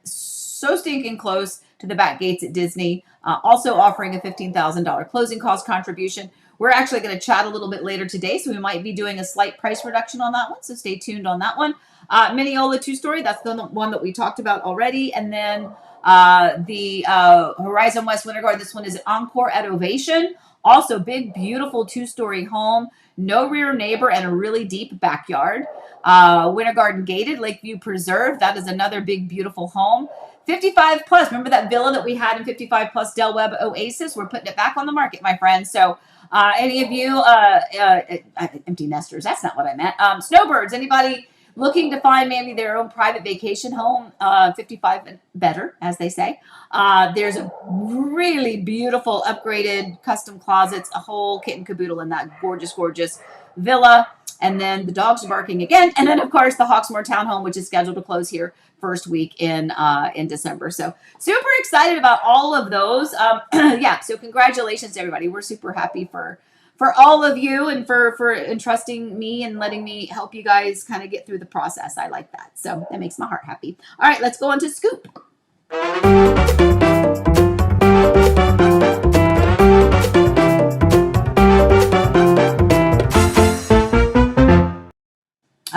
so stinking close to the back gates at Disney. Also offering a $15,000 closing cost contribution. We're actually going to chat a little bit later today, so we might be doing a slight price reduction on that one. So stay tuned on that one. Mineola 2-story, that's the one that we talked about already. And then the Horizon West Winter Garden, this one is Encore at Ovation. Also, big, beautiful 2-story home, no rear neighbor, and a really deep backyard. Winter Garden gated, Lakeview Preserve. That is another big, beautiful home. 55 plus. Remember that villa that we had in 55 plus Del Webb Oasis? We're putting it back on the market, my friends. So any of you empty nesters, that's not what I meant. Snowbirds, anybody looking to find maybe their own private vacation home, 55 and better, as they say. There's a really beautiful upgraded custom closets, a whole kit and caboodle in that gorgeous, gorgeous villa. And then the dogs are barking again. And then, of course, the Hawksmoor townhome, which is scheduled to close here first week in December. So super excited about all of those. So congratulations to everybody. We're super happy for for all of you and for entrusting me and letting me help you guys kind of get through the process. I like that. So that makes my heart happy. All right, let's go on to Scoop.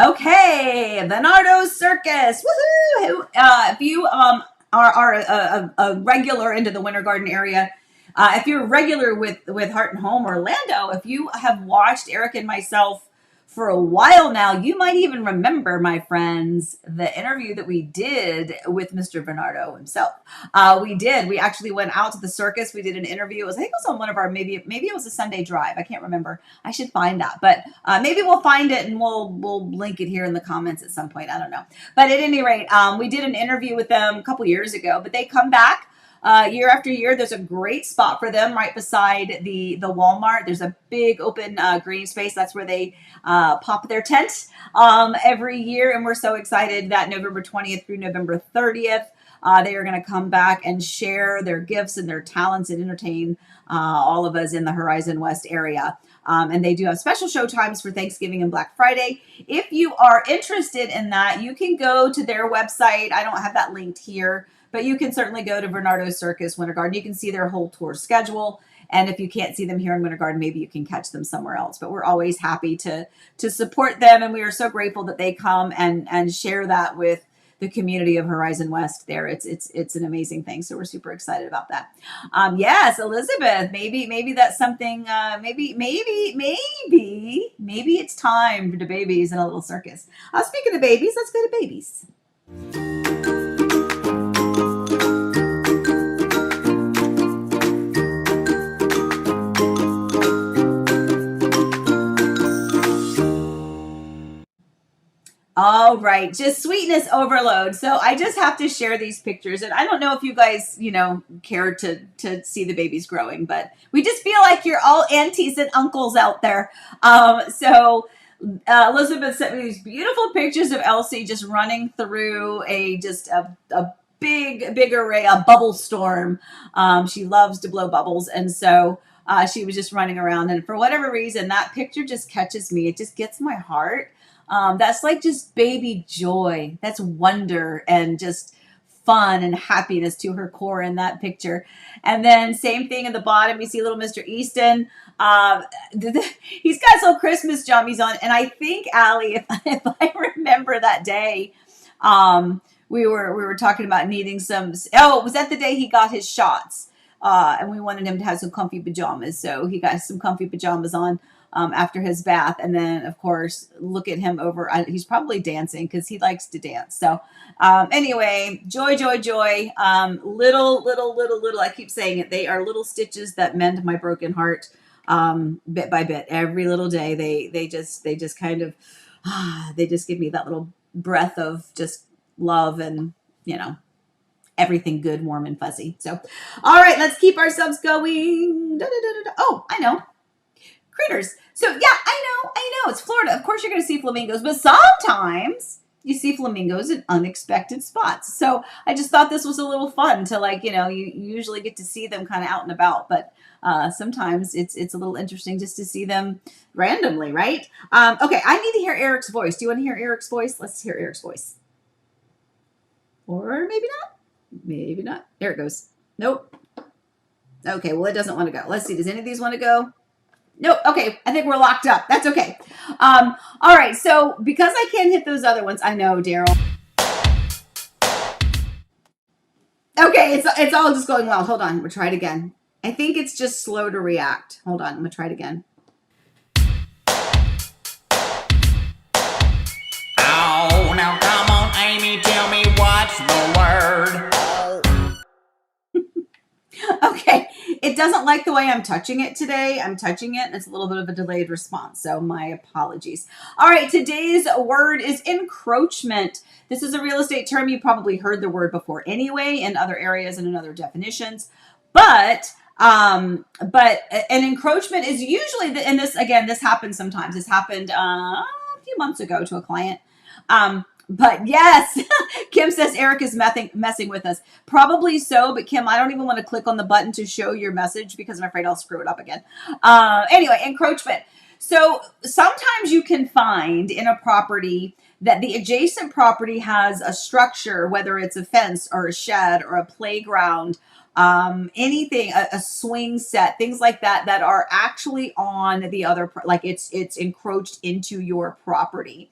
Okay, Bernardo's Circus. Woohoo! If you are a regular into the Winter Garden area, if you're regular with Heart and Home Orlando, if you have watched Eric and myself for a while now, you might even remember, my friends, the interview that we did with Mr. Bernardo himself. We actually went out to the circus. We did an interview. I think it was on one of our, maybe it was a Sunday drive. I can't remember. I should find that, but maybe we'll find it and we'll link it here in the comments at some point. I don't know. But at any rate, we did an interview with them a couple years ago, but they come back year after year. There's a great spot for them right beside the Walmart. There's a big open green space. That's where they pop their tent every year. And we're so excited that November 20th through November 30th, they are going to come back and share their gifts and their talents and entertain all of us in the Horizon West area. And they do have special show times for Thanksgiving and Black Friday. If you are interested in that, you can go to their website. I don't have that linked here, but you can certainly go to Bernardo's Circus Winter Garden. You can see their whole tour schedule. And if you can't see them here in Winter Garden, maybe you can catch them somewhere else. But we're always happy to support them. And we are so grateful that they come and share that with the community of Horizon West there. It's an amazing thing. So we're super excited about that. Yes, Elizabeth, maybe that's something, maybe it's time for the babies in a little circus. Speaking of babies, let's go to babies. All right, just sweetness overload. So I just have to share these pictures, and I don't know if you guys, care to see the babies growing, but we just feel like you're all aunties and uncles out there. So Elizabeth sent me these beautiful pictures of Elsie just running through a big array, a bubble storm. She loves to blow bubbles, and so she was just running around, and for whatever reason, that picture just catches me. It just gets my heart. That's like just baby joy. That's wonder and just fun and happiness to her core in that picture. And then same thing in the bottom, you see little Mr. Easton. He's got some Christmas jammies on. And I think, Allie, if I remember that day, we were talking about needing some, was that the day he got his shots? And we wanted him to have some comfy pajamas. So he got some comfy pajamas on after his bath. And then, of course, look at him over. He's probably dancing because he likes to dance. So anyway, joy. Little, I keep saying it. They are little stitches that mend my broken heart bit by bit. Every little day, they just kind of, they just give me that little breath of just love and, everything good, warm, and fuzzy. So, all right, let's keep ourselves going. Oh, I know. Critters. So, yeah, I know. It's Florida. Of course, you're going to see flamingos, but sometimes you see flamingos in unexpected spots. So, I just thought this was a little fun to you usually get to see them kind of out and about, but sometimes it's a little interesting just to see them randomly, right? Okay, I need to hear Eric's voice. Do you want to hear Eric's voice? Let's hear Eric's voice. Or maybe not. Maybe not. There it goes. Nope. Okay, well, it doesn't want to go. Let's see. Does any of these want to go? Nope. Okay, I think we're locked up. That's okay. All right, so because I can't hit those other ones, I know, Daryl. Okay, it's all just going well. Hold on. We'll try it again. I think it's just slow to react. Hold on. I'm going to try it again. Oh, now come on, Amy, tell me what's the word. Okay, it doesn't like the way I'm touching it today. I'm touching it, and it's a little bit of a delayed response, so my apologies. All right, today's word is encroachment. This is a real estate term. You probably heard the word before anyway in other areas and in other definitions, but an encroachment is usually, and this happens sometimes. This happened a few months ago to a client. But yes, Kim says Eric is messing with us. Probably so, but Kim, I don't even want to click on the button to show your message because I'm afraid I'll screw it up again. Anyway, encroachment. So sometimes you can find in a property that the adjacent property has a structure, whether it's a fence or a shed or a playground, anything, a swing set, things like that, that are actually on the other, like it's encroached into your property,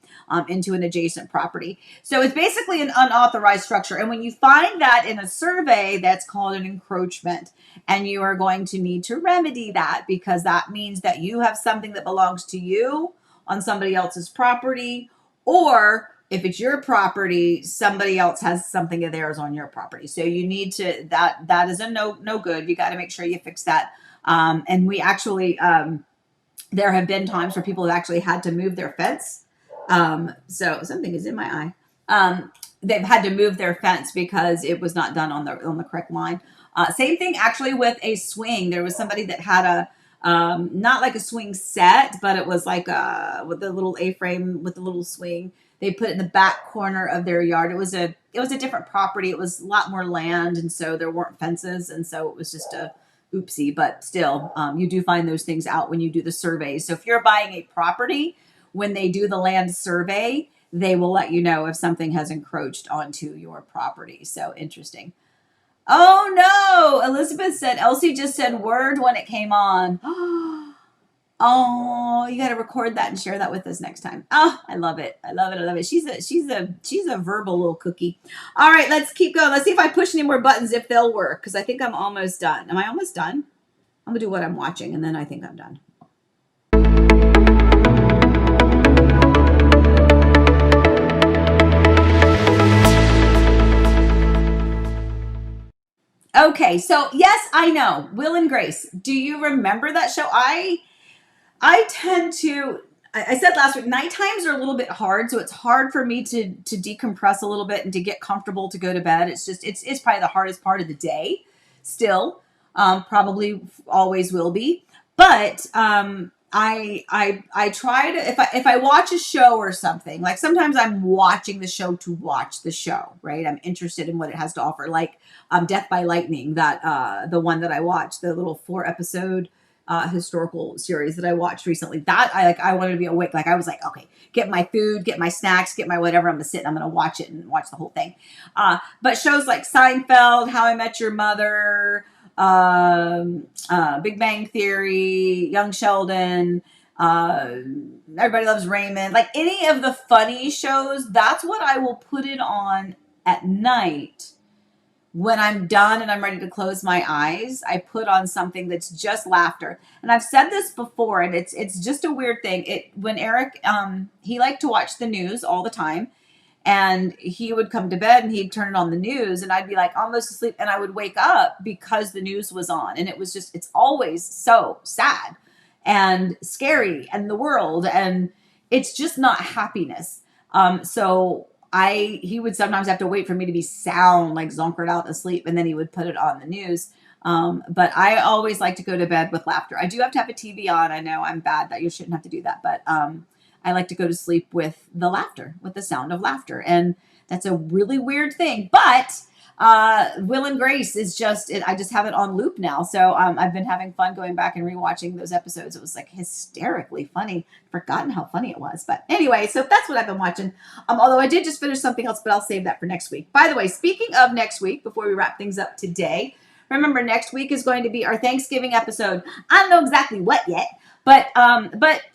into an adjacent property. So it's basically an unauthorized structure. And when you find that in a survey, that's called an encroachment. And you are going to need to remedy that because that means that you have something that belongs to you on somebody else's property, or if it's your property, somebody else has something of theirs on your property. So you need to, that is a no good. You got to make sure you fix that. And we actually, there have been times where people have actually had to move their fence. So something is in my eye. They've had to move their fence because it was not done on the correct line. Same thing actually with a swing. There was somebody that had a, not like a swing set, but it was like with the little A-frame with the little swing. They put it in the back corner of their yard. It was a different property. It was a lot more land, and so there weren't fences, and so it was just a oopsie. But still, you do find those things out when you do the surveys. So if you're buying a property, when they do the land survey, they will let you know if something has encroached onto your property. So interesting. Oh no, Elizabeth said, Elsie just said word when it came on. Oh, you got to record that and share that with us next time. Oh, I love it. I love it. I love it. She's a verbal little cookie. All right, let's keep going. Let's see if I push any more buttons, if they'll work, because I think I'm almost done. Am I almost done? I'm gonna do what I'm watching, and then I think I'm done. Okay, so yes, I know. Will and Grace. Do you remember that show? I tend to, I said last week, night times are a little bit hard, so it's hard for me to decompress a little bit and to get comfortable to go to bed. It's just, it's probably the hardest part of the day still. Probably always will be. But I try to, if I watch a show or something, like sometimes I'm watching the show to watch the show, right? I'm interested in what it has to offer, like Death by Lightning, that the one that I watched, the little 4-episode historical series that I watched recently. That I wanted to be awake. Like I was like, okay, get my food, get my snacks, get my whatever. I'm gonna sit and I'm gonna watch it and watch the whole thing. But shows like Seinfeld, How I Met Your Mother, Big Bang Theory, Young Sheldon, Everybody Loves Raymond, like any of the funny shows, that's what I will put it on at night. When I'm done and I'm ready to close my eyes, I put on something that's just laughter. And I've said this before, and it's just a weird thing. When Eric, he liked to watch the news all the time, and he would come to bed and he'd turn it on the news, and I'd be like almost asleep, and I would wake up because the news was on, and it was just, it's always so sad and scary and the world, and it's just not happiness. So he would sometimes have to wait for me to be sound, like zonkered out asleep, and then he would put it on the news. But I always like to go to bed with laughter. I do have to have a TV on. I know I'm bad that you shouldn't have to do that, but I like to go to sleep with the laughter, with the sound of laughter. And that's a really weird thing, but Will and Grace is just, I just have it on loop now. So I've been having fun going back and rewatching those episodes. It was like hysterically funny. Forgotten how funny it was. But anyway, so that's what I've been watching. Although I did just finish something else, but I'll save that for next week. By the way, speaking of next week, before we wrap things up today, remember next week is going to be our Thanksgiving episode. I don't know exactly what yet. But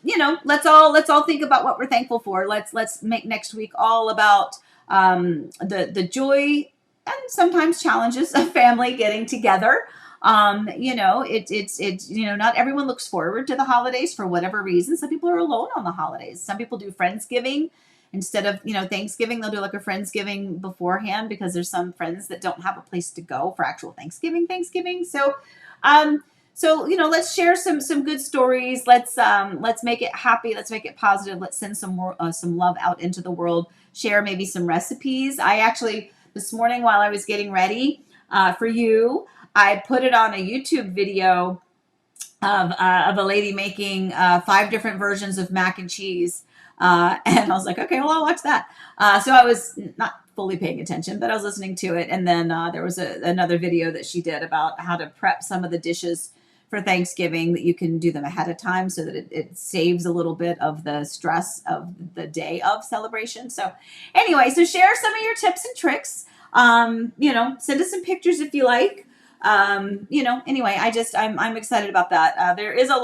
you know, let's all think about what we're thankful for. Let's make next week all about the joy and sometimes challenges of family getting together. You know, it's you know, not everyone looks forward to the holidays for whatever reason. Some people are alone on the holidays. Some people do Friendsgiving instead of, you know, Thanksgiving. They'll do like a Friendsgiving beforehand because there's some friends that don't have a place to go for actual Thanksgiving. So, you know, let's share some good stories. Let's make it happy. Let's make it positive. Let's send some love out into the world. Share maybe some recipes. I actually, this morning while I was getting ready for you, I put it on a YouTube video of a lady making 5 different versions of mac and cheese. And I was like, okay, well, I'll watch that. So I was not fully paying attention, but I was listening to it. And then there was another video that she did about how to prep some of the dishes for Thanksgiving, that you can do them ahead of time so that it saves a little bit of the stress of the day of celebration. So anyway, so share some of your tips and tricks. Send us some pictures if you like. Anyway, I'm excited about that. There's a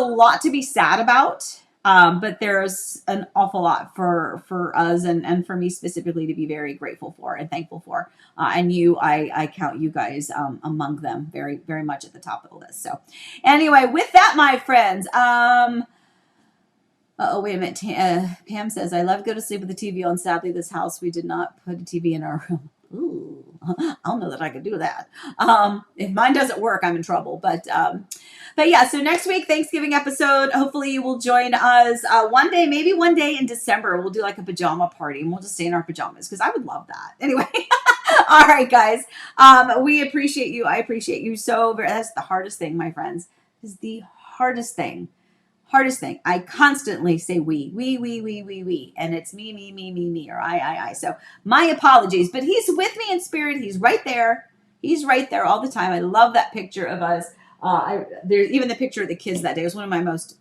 lot to be sad about. But there's an awful lot for us and for me specifically to be very grateful for and thankful for. And I count you guys among them, very, very much at the top of the list. So anyway, with that, my friends, wait a minute. Pam says, I love go to sleep with the TV on. Sadly, this house, we did not put a TV in our room. Ooh, I don't know that I could do that. If mine doesn't work, I'm in trouble. But yeah, so next week, Thanksgiving episode, hopefully you will join us maybe one day in December. We'll do like a pajama party and we'll just stay in our pajamas because I would love that. Anyway, all right, guys, we appreciate you. I appreciate you so very. That's the hardest thing, my friends, is the hardest thing. I constantly say we, and it's me, or I. So my apologies, but he's with me in spirit. He's right there. He's right there all the time. I love that picture of us. There's even the picture of the kids that day. It was one of my most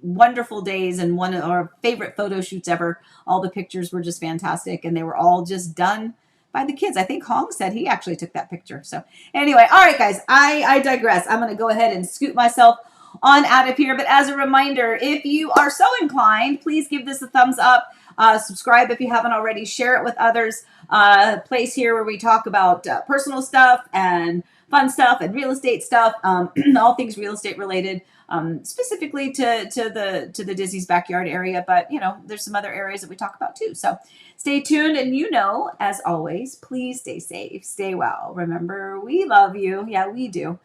wonderful days and one of our favorite photo shoots ever. All the pictures were just fantastic, and they were all just done by the kids. I think Hong said he actually took that picture. So anyway, all right, guys, I digress. I'm going to go ahead and scoot myself on out of here. But as a reminder, if you are so inclined, please give this a thumbs up. Subscribe if you haven't already. Share it with others. Place here where we talk about personal stuff and fun stuff and real estate stuff, all things real estate related, specifically to the Disney's backyard area. But there's some other areas that we talk about too. So stay tuned, and as always, please stay safe, stay well. Remember, we love you. Yeah, we do.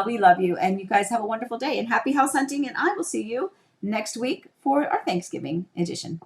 We love you, and you guys have a wonderful day and happy house hunting. And I will see you next week for our Thanksgiving edition.